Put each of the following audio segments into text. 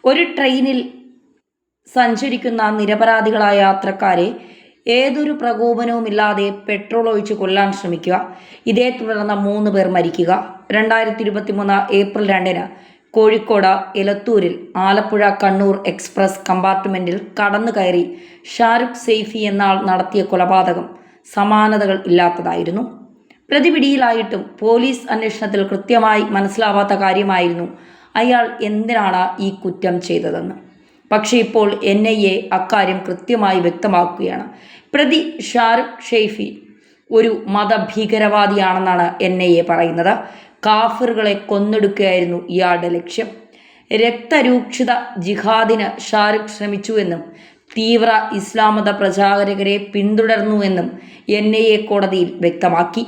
ഒരു ട്രെയിനിൽ സഞ്ചരിക്കുന്ന നിരപരാധികളായ യാത്രക്കാരെ ഏതൊരു പ്രകോപനവുമില്ലാതെ പെട്രോൾ ഒഴിച്ച് കൊല്ലാൻ ശ്രമിക്കുക. ഇതേ തുടർന്ന് 3 പേർ മരിക്കുക. 2023 ഏപ്രിൽ 2 കോഴിക്കോട് എലത്തൂരിൽ ആലപ്പുഴ കണ്ണൂർ എക്സ്പ്രസ് കമ്പാർട്ട്മെന്റിൽ കടന്നു കയറി ഷാരുഖ് സെയ്ഫി എന്നാൾ നടത്തിയ കൊലപാതകം സമാനതകൾ ഇല്ലാത്തതായിരുന്നു. പ്രതിപിടിയിലായിട്ടും പോലീസ് അന്വേഷണത്തിൽ കൃത്യമായി മനസ്സിലാവാത്ത കാര്യമായിരുന്നു അയാൾ എന്തിനാണ് ഈ കുറ്റം ചെയ്തതെന്ന്. പക്ഷേ ഇപ്പോൾ NIA അക്കാര്യം കൃത്യമായി വ്യക്തമാക്കുകയാണ്. പ്രതി ഷാരുഖ് സെയ്ഫി ഒരു മതഭീകരവാദിയാണെന്നാണ് NIA പറയുന്നത്. കാഫിറുകളെ കൊന്നൊടുക്കുകയായിരുന്നു ഇയാളുടെ ലക്ഷ്യം. രക്തരൂക്ഷിത ജിഹാദിന് ഷാരുഖ് ശ്രമിച്ചുവെന്നും തീവ്ര ഇസ്ലാം മത പ്രചാരകരെ പിന്തുടർന്നുവെന്നും NIA കോടതിയിൽ വ്യക്തമാക്കി.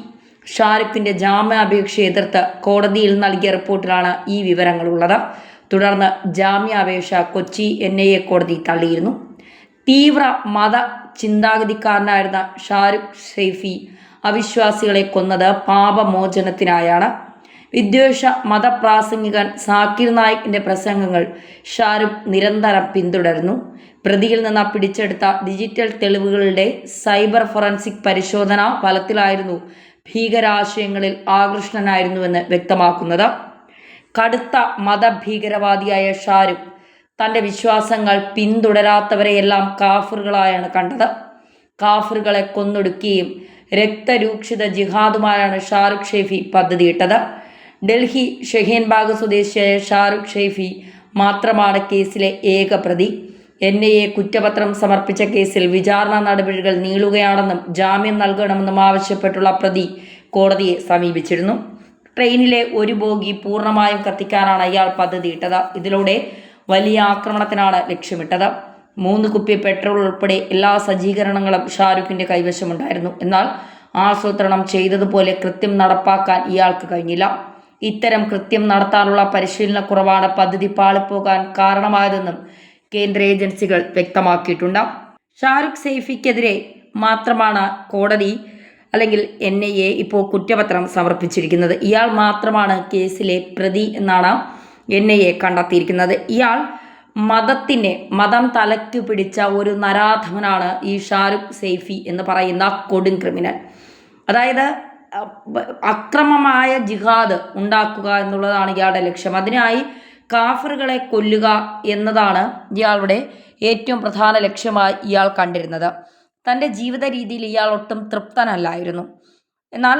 ഷാരുഖിന്റെ ജാമ്യാപേക്ഷ എതിർത്ത് കോടതിയിൽ നൽകിയ റിപ്പോർട്ടിലാണ് ഈ വിവരങ്ങളുള്ളത്. തുടർന്ന് ജാമ്യാപേക്ഷ കൊച്ചി NIA കോടതി തള്ളിയിരുന്നു. തീവ്ര മത ചിന്താഗതിക്കാരനായിരുന്ന ഷാരുഖ് സെയ്ഫി അവിശ്വാസികളെ കൊന്നത് പാപമോചനത്തിനായാണ്. വിദ്വേഷ മതപ്രാസംഗികൻ സാക്കിർ നായിക്കിന്റെ പ്രസംഗങ്ങൾ ഷാരുഖ് നിരന്തരം പിന്തുടർന്നു. പ്രതിയിൽ നിന്ന് പിടിച്ചെടുത്ത ഡിജിറ്റൽ തെളിവുകളുടെ സൈബർ ഫോറൻസിക് പരിശോധനാ ഫലത്തിലായിരുന്നു ഭീകരാശയങ്ങളിൽ ആകൃഷ്ടനായിരുന്നുവെന്ന് വ്യക്തമാക്കുന്നത്. കടുത്ത മതഭീകരവാദിയായ ഷാരുഖ് തൻ്റെ വിശ്വാസങ്ങൾ പിന്തുടരാത്തവരെയെല്ലാം കാഫിറുകളായാണ് കണ്ടത്. കാഫിറുകളെ കൊന്നൊടുക്കുകയും രക്തരൂക്ഷിത ജിഹാദുമായാണ് ഷാരുഖ് സെയ്ഫി പദ്ധതിയിട്ടത്. ഡൽഹി ഷഹീൻബാഗ് സ്വദേശിയായ ഷാരുഖ് സെയ്ഫി മാത്രമാണ് കേസിലെ ഏക പ്രതി. NIA കുറ്റപത്രം സമർപ്പിച്ച കേസിൽ വിചാരണ നടപടികൾ നീളുകയാണെന്നും ജാമ്യം നൽകണമെന്നും ആവശ്യപ്പെട്ടുള്ള പ്രതി കോടതിയെ സമീപിച്ചിരുന്നു. ട്രെയിനിലെ ഒരു ബോഗി പൂർണ്ണമായും കത്തിക്കാനാണ് അയാൾ പദ്ധതിയിട്ടത്. ഇതിലൂടെ വലിയ ആക്രമണത്തിനാണ് ലക്ഷ്യമിട്ടത്. 3 കുപ്പി പെട്രോൾ ഉൾപ്പെടെ എല്ലാ സജ്ജീകരണങ്ങളും ഷാരുഖിന്റെ കൈവശമുണ്ടായിരുന്നു. എന്നാൽ ആസൂത്രണം ചെയ്തതുപോലെ കൃത്യം നടപ്പാക്കാൻ ഇയാൾക്ക് കഴിഞ്ഞില്ല. ഇത്തരം കൃത്യം നടത്താനുള്ള പരിശീലനക്കുറവാണ് പദ്ധതി പാളിപ്പോകാൻ കാരണമായതെന്നും കേന്ദ്ര ഏജൻസികൾ വ്യക്തമാക്കിയിട്ടുണ്ട്. ഷാരുഖ് സെയ്ഫിക്കെതിരെ മാത്രമാണ് കോടതി അല്ലെങ്കിൽ NIA ഇപ്പോൾ കുറ്റപത്രം സമർപ്പിച്ചിരിക്കുന്നത്. ഇയാൾ മാത്രമാണ് കേസിലെ പ്രതി എന്നാണ് NIA കണ്ടെത്തിയിരിക്കുന്നത്. ഇയാൾ മതം തലയ്ക്കു പിടിച്ച ഒരു നരാധമനാണ് ഈ ഷാരുഖ് സെയ്ഫി എന്ന് പറയുന്ന കൊടും ക്രിമിനൽ. അതായത് അക്രമമായ ജിഹാദ് ഉണ്ടാക്കുക എന്നുള്ളതാണ് ഇയാളുടെ ലക്ഷ്യം. അതിനായി കാഫിറുകളെ കൊല്ലുക എന്നതാണ് ഇയാളുടെ ഏറ്റവും പ്രധാന ലക്ഷ്യമായി ഇയാൾ കണ്ടിരുന്നത്. തൻ്റെ ജീവിത രീതിയിൽ ഇയാൾ ഒട്ടും തൃപ്തനല്ലായിരുന്നു. എന്നാൽ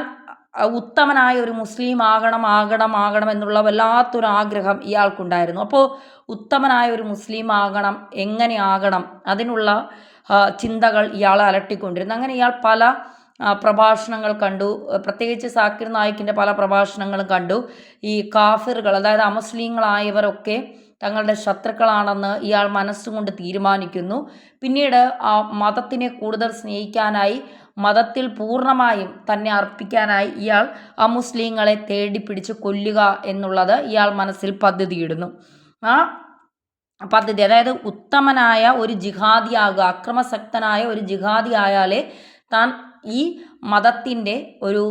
ഉത്തമനായ ഒരു മുസ്ലിം ആകണം എന്നുള്ള വല്ലാത്തൊരു ആഗ്രഹം ഇയാൾക്കുണ്ടായിരുന്നു. അപ്പോൾ ഉത്തമനായ ഒരു മുസ്ലിം ആകണം, എങ്ങനെ ആകണം, അതിനുള്ള ചിന്തകൾ ഇയാളെ അലട്ടിക്കൊണ്ടിരുന്നു. അങ്ങനെ ഇയാൾ പല പ്രഭാഷണങ്ങൾ കണ്ടു. പ്രത്യേകിച്ച് സാക്കിർ നായിക്കിൻ്റെ പല പ്രഭാഷണങ്ങളും കണ്ടു. ഈ കാഫിറുകൾ, അതായത് അമുസ്ലിങ്ങളായവരൊക്കെ തങ്ങളുടെ ശത്രുക്കളാണെന്ന് ഇയാൾ മനസ്സുകൊണ്ട് തീരുമാനിക്കുന്നു. പിന്നീട് ആ മതത്തിനെ കൂടുതൽ സ്നേഹിക്കാനായി, മതത്തിൽ പൂർണ്ണമായും തന്നെ അർപ്പിക്കാനായി ഇയാൾ അമുസ്ലിങ്ങളെ തേടിപ്പിടിച്ച് കൊല്ലുക എന്നുള്ളത് ഇയാൾ മനസ്സിൽ പദ്ധതിയിടുന്നു. ആ പദ്ധതി, അതായത് ഉത്തമനായ ഒരു ജിഹാദിയാകുക, അക്രമസക്തനായ ഒരു ജിഹാദി ആയാലേ താൻ ഈ മതത്തിൻ്റെ ഒരു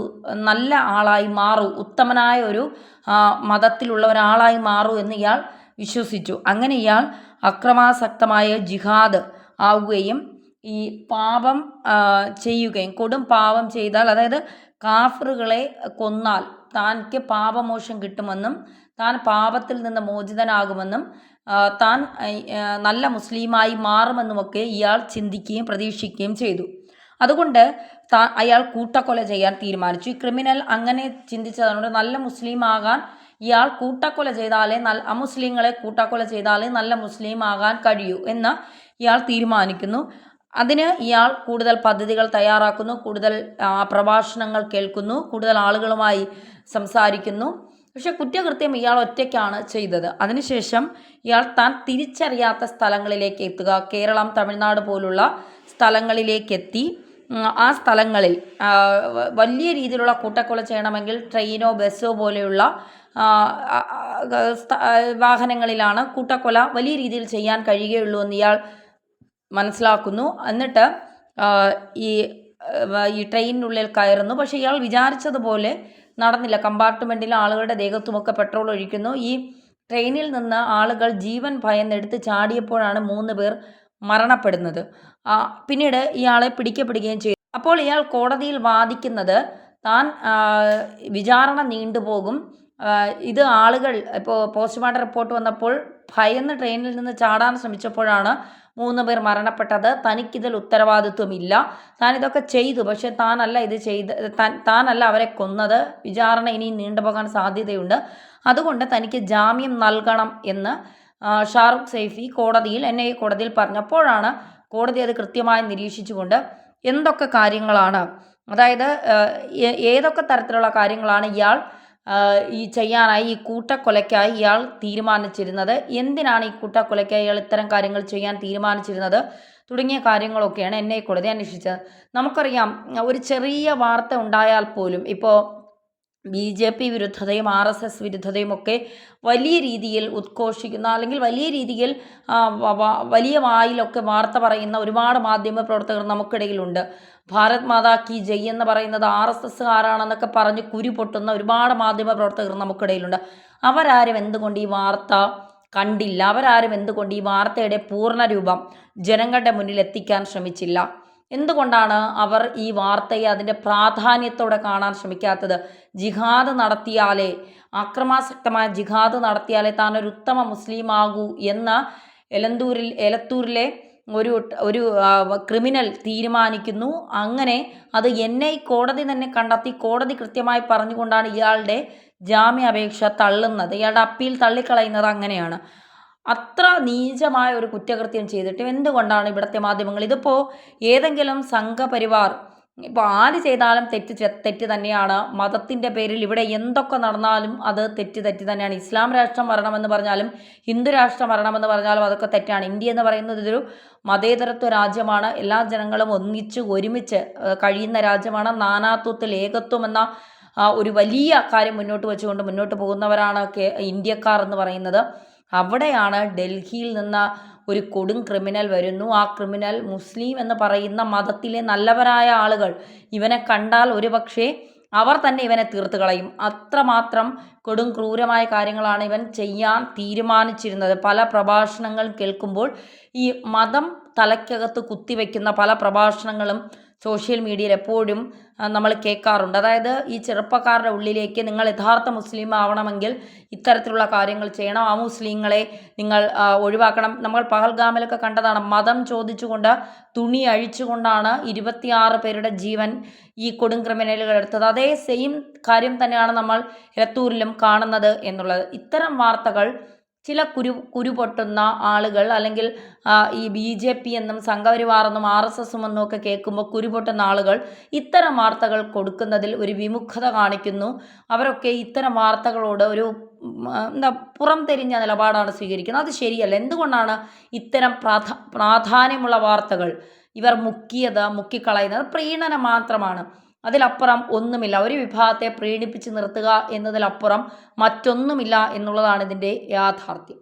നല്ല ആളായി മാറൂ, ഉത്തമനായ ഒരു മതത്തിലുള്ള ഒരാളായി മാറൂ എന്ന് ഇയാൾ വിശ്വസിച്ചു. അങ്ങനെ ഇയാൾ അക്രമാസക്തമായ ജിഹാദ് ആവുകയും ഈ പാപം ചെയ്യുകയും, കൊടും പാപം ചെയ്താൽ, അതായത് കാഫിറുകളെ കൊന്നാൽ താൻക്ക് പാപമോക്ഷം കിട്ടുമെന്നും താൻ പാപത്തിൽ നിന്ന് മോചിതനാകുമെന്നും താൻ നല്ല മുസ്ലിമായി മാറുമെന്നുമൊക്കെ ഇയാൾ ചിന്തിക്കുകയും പ്രതീക്ഷിക്കുകയും ചെയ്തു. അതുകൊണ്ട് അയാൾ കൂട്ടക്കൊല ചെയ്യാൻ തീരുമാനിച്ചു. ഈ ക്രിമിനൽ അങ്ങനെ ചിന്തിച്ചതുകൊണ്ട് നല്ല മുസ്ലിം ആകാൻ ഇയാൾ കൂട്ടക്കൊല ചെയ്താലേ, അമുസ്ലിങ്ങളെ കൂട്ടക്കൊല ചെയ്താലേ നല്ല മുസ്ലിം ആകാൻ കഴിയൂ എന്ന് ഇയാൾ തീരുമാനിക്കുന്നു. അതിന് ഇയാൾ കൂടുതൽ പദ്ധതികൾ തയ്യാറാക്കുന്നു, കൂടുതൽ പ്രഭാഷണങ്ങൾ കേൾക്കുന്നു, കൂടുതൽ ആളുകളുമായി സംസാരിക്കുന്നു. പക്ഷെ കുറ്റകൃത്യം ഇയാൾ ഒറ്റയ്ക്കാണ് ചെയ്തത്. അതിനുശേഷം ഇയാൾ താൻ തിരിച്ചറിയാത്ത സ്ഥലങ്ങളിലേക്ക് എത്തുക, കേരളം, തമിഴ്നാട് പോലുള്ള സ്ഥലങ്ങളിലേക്കെത്തി ആ സ്ഥലങ്ങളിൽ വലിയ രീതിയിലുള്ള കൂട്ടക്കൊല ചെയ്യണമെങ്കിൽ ട്രെയിനോ ബസ്സോ പോലെയുള്ള വാഹനങ്ങളിലാണ് കൂട്ടക്കൊല വലിയ രീതിയിൽ ചെയ്യാൻ കഴിയുകയുള്ളൂ എന്ന് ഇയാൾ മനസ്സിലാക്കുന്നു. എന്നിട്ട് ഈ ട്രെയിനിനുള്ളിൽ കയറുന്നു. പക്ഷേ ഇയാൾ വിചാരിച്ചതുപോലെ നടന്നില്ല. കമ്പാർട്ട്മെൻറ്റിൽ ആളുകളുടെ ദേഹത്തുമൊക്കെ പെട്രോൾ ഒഴിക്കുന്നു. ഈ ട്രെയിനിൽ നിന്ന് ആളുകൾ ജീവൻ ഭയന്നെടുത്ത് ചാടിയപ്പോഴാണ് 3 പേർ മരണപ്പെടുന്നത്. പിന്നീട് ഇയാളെ പിടിക്കപ്പെടുകയും ചെയ്തു. അപ്പോൾ ഇയാൾ കോടതിയിൽ വാദിക്കുന്നത് താൻ വിചാരണ നീണ്ടുപോകും, ഇത് ആളുകൾ ഇപ്പോൾ പോസ്റ്റ്മോർട്ടം റിപ്പോർട്ട് വന്നപ്പോൾ ഭയന്ന് ട്രെയിനിൽ നിന്ന് ചാടാൻ ശ്രമിച്ചപ്പോഴാണ് 3 പേർ മരണപ്പെട്ടത്, തനിക്കിതിൽ ഉത്തരവാദിത്വമില്ല, താൻ ഇതൊക്കെ ചെയ്തു, പക്ഷെ താനല്ല അവരെ കൊന്നത്, വിചാരണ ഇനിയും നീണ്ടുപോകാൻ സാധ്യതയുണ്ട്, അതുകൊണ്ട് തനിക്ക് ജാമ്യം നൽകണം എന്ന് ഷാറുഖ് സൈഫി കോടതിയിൽ NIA കോടതിയിൽ പറഞ്ഞപ്പോഴാണ് കോടതി അത് കൃത്യമായി നിരീക്ഷിച്ചുകൊണ്ട് എന്തൊക്കെ കാര്യങ്ങളാണ്, അതായത് ഏതൊക്കെ തരത്തിലുള്ള കാര്യങ്ങളാണ് ഇയാൾ ഈ ചെയ്യാനായി, ഈ കൂട്ടക്കൊലയ്ക്കായി ഇയാൾ തീരുമാനിച്ചിരുന്നത്, എന്തിനാണ് ഈ കൂട്ടക്കൊലയ്ക്കായി ഇയാൾ ഇത്തരം കാര്യങ്ങൾ ചെയ്യാൻ തീരുമാനിച്ചിരുന്നത് തുടങ്ങിയ കാര്യങ്ങളൊക്കെയാണ് NIA കോടതി അന്വേഷിച്ചത്. നമുക്കറിയാം, ഒരു ചെറിയ വാർത്ത ഉണ്ടായാൽ പോലും ഇപ്പോൾ BJP വിരുദ്ധതയും RSS വിരുദ്ധതയും ഒക്കെ വലിയ രീതിയിൽ ഉദ്ഘോഷിക്കുന്ന, അല്ലെങ്കിൽ വലിയ രീതിയിൽ വലിയ വായിലൊക്കെ വാർത്ത പറയുന്ന ഒരുപാട് മാധ്യമ പ്രവർത്തകർ നമുക്കിടയിലുണ്ട്. ഭാരത് മാതാ കി ജയ് എന്ന് പറയുന്നത് RSSകാരാണെന്നൊക്കെ പറഞ്ഞ് കുരു പൊട്ടുന്ന ഒരുപാട് മാധ്യമ പ്രവർത്തകർ നമുക്കിടയിലുണ്ട്. അവരാരും എന്തുകൊണ്ട് ഈ വാർത്ത കണ്ടില്ല? അവരാരും എന്തുകൊണ്ട് ഈ വാർത്തയുടെ പൂർണ്ണരൂപം ജനങ്ങളുടെ മുന്നിൽ എത്തിക്കാൻ ശ്രമിച്ചില്ല? എന്തുകൊണ്ടാണ് അവർ ഈ വാർത്തയെ അതിൻ്റെ പ്രാധാന്യത്തോടെ കാണാൻ ശ്രമിക്കാത്തത്? ജിഹാദ് നടത്തിയാലേ, അക്രമാസക്തമായ ജിഹാദ് നടത്തിയാലേ താൻ ഒരു ഉത്തമ മുസ്ലിം ആകൂ എന്ന എലത്തൂരിലെ ഒരു ക്രിമിനൽ തീരുമാനിക്കുന്നു. അങ്ങനെ അത് NIA കോടതി തന്നെ കണ്ടെത്തി, കോടതി കൃത്യമായി പറഞ്ഞുകൊണ്ടാണ് ഇയാളുടെ ജാമ്യാപേക്ഷ തള്ളുന്നത്, ഇയാളുടെ അപ്പീൽ തള്ളിക്കളയുന്നത്. അങ്ങനെയാണ്. അത്ര നീചമായ ഒരു കുറ്റകൃത്യം ചെയ്തിട്ടും എന്തുകൊണ്ടാണ് ഇവിടുത്തെ മാധ്യമങ്ങൾ, ഇതിപ്പോൾ ഏതെങ്കിലും സംഘപരിവാർ, ഇപ്പോൾ ആര് ചെയ്താലും തെറ്റ് തന്നെയാണ്. മതത്തിൻ്റെ പേരിൽ ഇവിടെ എന്തൊക്കെ നടന്നാലും അത് തെറ്റ് തന്നെയാണ്. ഇസ്ലാം രാഷ്ട്രം വരണമെന്ന് പറഞ്ഞാലും ഹിന്ദു രാഷ്ട്രം വരണമെന്ന് പറഞ്ഞാലും അതൊക്കെ തെറ്റാണ്. ഇന്ത്യ എന്ന് പറയുന്നത് ഇതൊരു മതേതരത്വ രാജ്യമാണ്, എല്ലാ ജനങ്ങളും ഒരുമിച്ച് കഴിയുന്ന രാജ്യമാണ്. നാനാത്വത്തിൽ ഏകത്വം എന്ന ഒരു വലിയ കാര്യം മുന്നോട്ട് പോകുന്നവരാണ് ഇന്ത്യക്കാർ എന്ന് പറയുന്നത്. അവിടെയാണ് ഡൽഹിയിൽ നിന്ന് ഒരു കൊടും ക്രിമിനൽ വരുന്നു. ആ ക്രിമിനൽ മുസ്ലിം എന്ന് പറയുന്ന മതത്തിലെ നല്ലവരായ ആളുകൾ ഇവനെ കണ്ടാൽ ഒരുപക്ഷെ അവർ തന്നെ ഇവനെ തീർത്ത് കളയും. അത്രമാത്രം കൊടും ക്രൂരമായ കാര്യങ്ങളാണ് ഇവൻ ചെയ്യാൻ തീരുമാനിച്ചിരുന്നത്. പല പ്രഭാഷണങ്ങൾ കേൾക്കുമ്പോൾ ഈ മതം തലയ്ക്കകത്ത് കുത്തിവെക്കുന്ന പല പ്രഭാഷണങ്ങളും സോഷ്യൽ മീഡിയയിൽ എപ്പോഴും നമ്മൾ കേൾക്കാറുണ്ട്. അതായത് ഈ ചെറുപ്പക്കാരുടെ ഉള്ളിലേക്ക് നിങ്ങൾ യഥാർത്ഥ മുസ്ലിം ആവണമെങ്കിൽ ഇത്തരത്തിലുള്ള കാര്യങ്ങൾ ചെയ്യണം, ആ മുസ്ലിങ്ങളെ നിങ്ങൾ ഒഴിവാക്കണം. നമ്മൾ പഹൽഗാമിലൊക്കെ കണ്ടതാണ്, മതം ചോദിച്ചുകൊണ്ട് തുണി അഴിച്ചുകൊണ്ടാണ് 26 പേരുടെ ജീവൻ ഈ കൊടും ക്രിമിനലുകൾ എടുത്തത്. അതേ സെയിം കാര്യം തന്നെയാണ് നമ്മൾ എലത്തൂരിലും കാണുന്നത് എന്നുള്ളത്. ഇത്തരം വാർത്തകൾ ചില കുരുപൊട്ടുന്ന ആളുകൾ, അല്ലെങ്കിൽ ഈ BJP എന്നും സംഘപരിവാർ എന്നും RSS എന്നും ഒക്കെ കേൾക്കുമ്പോൾ കുരുപൊട്ടുന്ന ആളുകൾ ഇത്തരം വാർത്തകൾ കൊടുക്കുന്നതിൽ ഒരു വിമുഖത കാണിക്കുന്നു. അവരൊക്കെ ഇത്തരം വാർത്തകളോട് ഒരു പുറംതിരിഞ്ഞ നിലപാടാണ് സ്വീകരിക്കുന്നത്. അത് ശരിയല്ല. എന്തുകൊണ്ടാണ് ഇത്തരം പ്രാധാന്യമുള്ള വാർത്തകൾ ഇവർ മുക്കിക്കളയുന്നത്? പ്രീണനം മാത്രമാണ്, അതിലപ്പുറം ഒന്നുമില്ല. ഒരു വിഭാഗത്തെ പ്രീണിപ്പിച്ച് നിർത്തുക എന്നതിലപ്പുറം മറ്റൊന്നുമില്ല എന്നുള്ളതാണ് ഇതിൻ്റെ യാഥാർത്ഥ്യം.